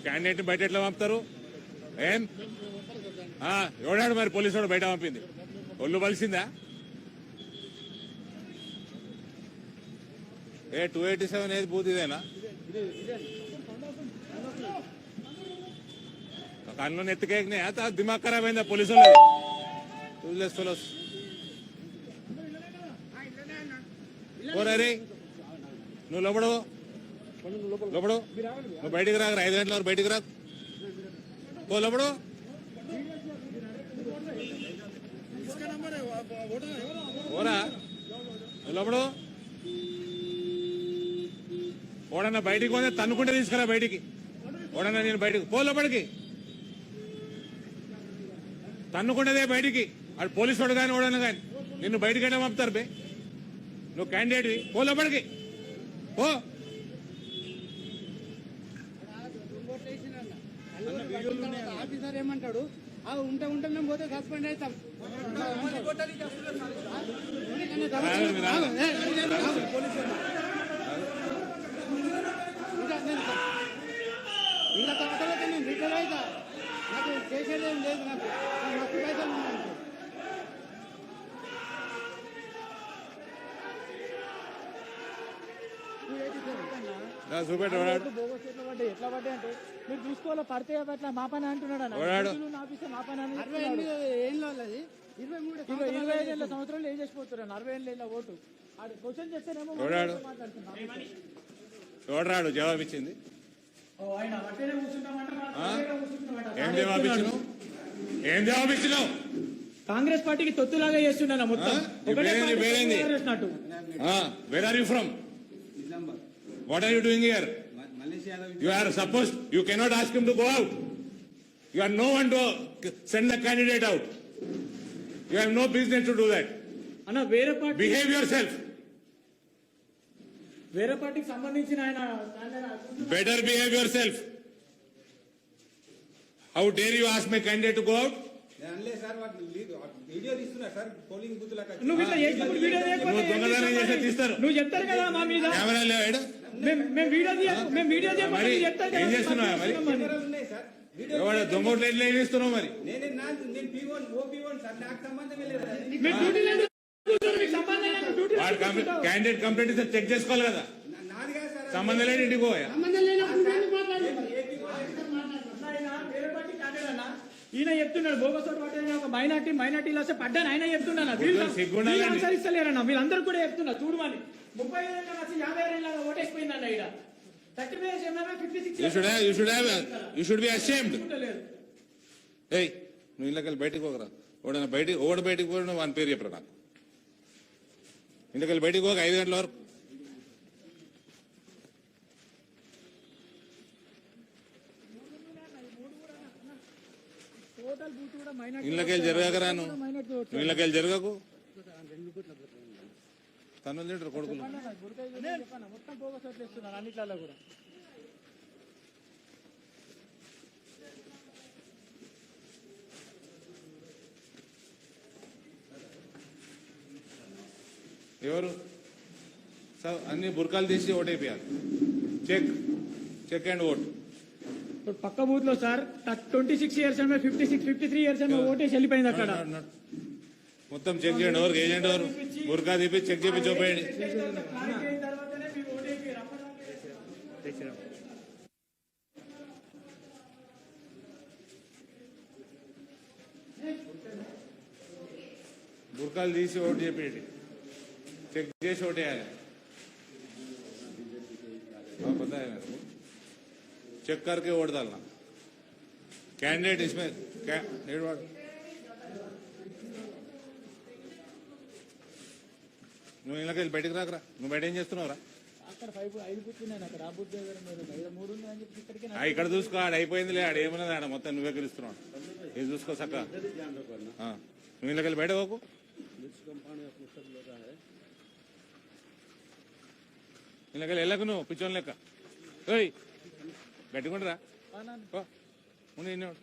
Candidate బయట ఎట్లా పంపుతారు? ఏం ఎవడాడు మరి పోలీసు వాడు బయట పంపింది? ఒళ్ళు బలిసిందా? 287 ఏది బూత్ ఇదేనా? కన్ను నెత్తికేకినాయి. దిమాగ్ ఖరాబ్ అయిందా పోలీసు వాళ్ళది? రే నువ్వు లోపడు నువ్వు బయటికి రాక 5 గంటల వరకు బయటికి రాకు. లోపడు ఓరా లోపడు. ఓడన్నా బయటికి పోతే తన్నుకుంటే తీసుకురా బయటికి. ఓడన్నా నేను బయటికి లోపడికి తన్నుకుంటేదే బయటికి. అటు పోలీసు వాడు కానీ ఓడన్నా కానీ నిన్ను బయటికి అంటే పంపుతారు బే. నువ్వు క్యాండిడేట్వి లోపడికి పో. ఆఫీసర్ ఏమంటాడు? ఉంటే మేము పోతే సస్పెండ్ అవుతాం. ఇలా తర్వాత నేను రిటైర్ అవుతా. నాకు చేసేది ఏం లేదు. నాకు మస్తు పైసలు ఎట్లా పడ్డాయి అంటే మీరు చూసుకోవాలి. పడితే అట్లా మా పని అంటున్నాడు. 25 సంవత్సరాలు ఏం చేసిపోతున్నాను. 60 ఏళ్ళ ఓటు క్వశ్చన్ చేస్తేనేమో చూడరాడు జవాబు ఇచ్చింది. ఏం జవాబు ఇచ్చినావు? కాంగ్రెస్ పార్టీకి తొత్తులాగా చేస్తున్నాను మొత్తం. Where are you from? What are you doing here? You are supposed, you cannot ask him to go out. You are no one to send the candidate out. You have no business to do that. Anna, వేరే party behave yourself. వేరే పార్టీకి సంబంధించిన ఆయన better behave yourself. How dare you ask my candidate to go out? Video తీస్తున్నా sir. Polling booth లాగా నువ్వు ఇట్లా చేసినప్పుడు వీడియో దొంగతనం చేస్తే తీస్తారు. నువ్వు చెప్తారు కదా మా మీద. కెమెరా లేవాడు. మేము వీడియో ఏం చేస్తున్నావా మరి? ఎవడ దొంగోట్లు ఎట్లా ఏమిస్తున్నావు మరి? క్యాండిడేట్ కంప్లైంట్ ఇస్తే చెక్ చేసుకోవాలి కదా. సంబంధం లేదు ఇంటికి పోయా. ఈయన చెప్తున్నాడు బోగస్ ఒక మైనార్టీలో వస్తే పడ్డాను. ఆయన చెప్తున్నాను అనుసరిస్తలేరన్నా. వీళ్ళందరూ కూడా చెప్తున్నారు. చూడమని 35 ఏళ్ళ 50 ఏళ్ళ ఓటేసిపోయిందన్న. ఇక్కడ 36 You should be ashamed. ఏయ్ నువ్వు ఇళ్ళకెళ్ళి బయటకు పోకరా. ఓడ బయటకు పోయిన వాని పేరు చెప్పరా నాకు. ఇంటికెళ్ళి బయటకు పోక 5 గంటల వరకు. ఇళ్ళకెళ్ళి జరగకరా. నువ్వు ఇళ్ళకెళ్ళి జరగకు. తను లీటర్ కొడుకులు మొత్తం పోగొట్టున్నారు అన్నిట్లలో కూడా. ఎవరు అన్ని బుర్కాలు తీసి ఓటైపోయారు. Check and vote. పక్క బూత్ లో సార్ 26 ఇయర్స్ 53 ఇయర్స్ ఓటేసి వెళ్ళిపోయింది అక్కడ. మొత్తం చెక్ చేయండి. ఎవరికి ఏజెంట్ ఎవరు బుర్కా తీపి చెక్ చేపి చూపేయండి. బుర్కాలు తీసి ఓటు చెప్పేయండి. చెక్ చేసి ఓటేయాలి. पता है मेरे को. चेक करके वोट डालना. कैंडिडेट इसमें నువ్వు ఇలాగ బయటకు రాకరా. నువ్వు బయట ఏం చేస్తున్నావురా? ఇక్కడ చూసుకో. ఆడ అయిపోయిందిలే. ఆడ ఏమన్నది ఆడ మొత్తం నువ్వే గెలుస్తున్నావు. ఇది చూసుకో చక్క. నువ్వు ఇలాగ బయట పోకు. ఇలాగ వెళ్ళకు నువ్వు పిచ్చోని లెక్క. ఓయ్ గట్టిగుండరా. ఉండి ఇన్నేవాడు.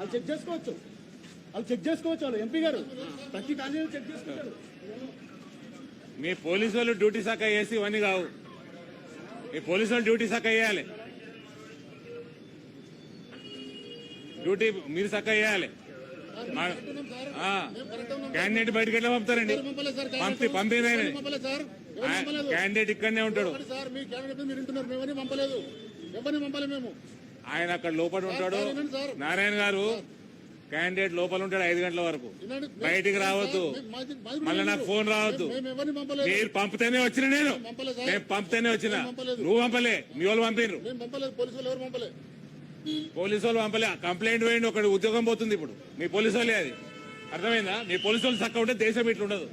వాళ్ళు చెక్ చేసుకోవచ్చు, వాళ్ళు ఎంపీ గారు ప్రతి క్యాండిడేట్ చెక్ చేసుకుంటారు. మీ పోలీసు వాళ్ళు డ్యూటీ శాఖ వేసి ఇవన్నీ కావు. మీ పోలీసు వాళ్ళు డ్యూటీ శాఖ వేయాలి, డ్యూటీ మీరు శాఖ వేయాలి. క్యాండిడేట్ బయటకు ఎట్లా పంపుతారండి? పంపిన క్యాండిడేట్ ఇక్కడనే ఉంటాడు, సార్ మీ క్యాండిడేట్ మీరు వింటున్నారు, మేమని పంపలేదు, ఎవరిని పంపలేదు మేము. ఆయన అక్కడ లోపల ఉంటాడు. నారాయణ గారు క్యాండిడేట్ లోపల ఉంటాడు 5 గంటల వరకు, బయటికి రావద్దు, మళ్ళీ నాకు ఫోన్ రావద్దు. మేము ఎవరిని పంపలేదు, మీరు పంపితేనే వచ్చిన, నేను పంపితేనే వచ్చిన, నువ్వు పంపలే, మీ వాళ్ళు పంపినరు. మేము పంపలేదు, పోలీసు వాళ్ళు ఎవరు పంపలేదు. పోలీసు వాళ్ళు పంపలే, కంప్లైంట్ వేయండి, ఒకటి ఉద్యోగం పోతుంది ఇప్పుడు. మీ పోలీసు వాళ్ళే అది, అర్థమైందా? మీ పోలీసు వాళ్ళు చక్క ఉంటే దేశం ఇట్లుండదు.